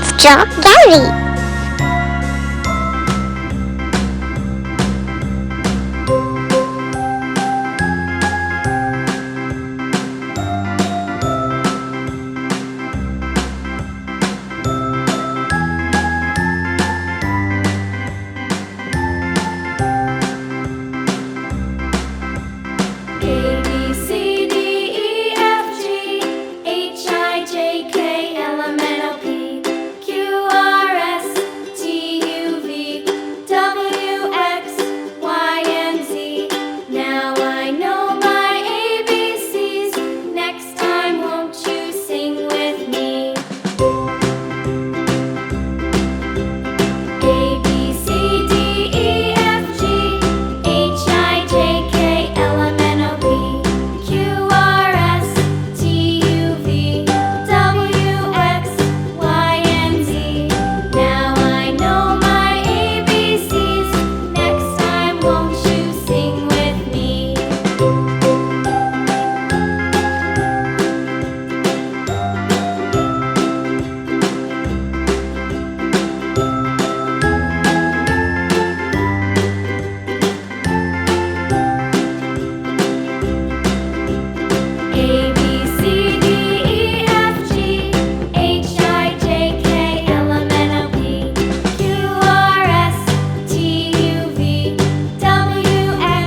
Let's draw gallery.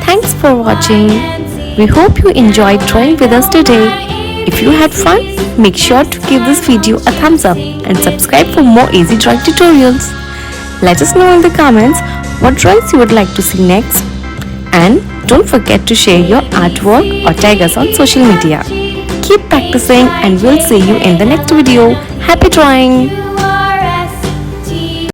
Thanks for watching. We hope you enjoyed drawing with us today. If you had fun, make sure to give this video a thumbs up and subscribe for more easy drawing tutorials. Let us know in the comments what drawings you would like to see next. And don't forget to share your artwork or tag us on social media. Keep practicing and we'll see you in the next video. Happy drawing!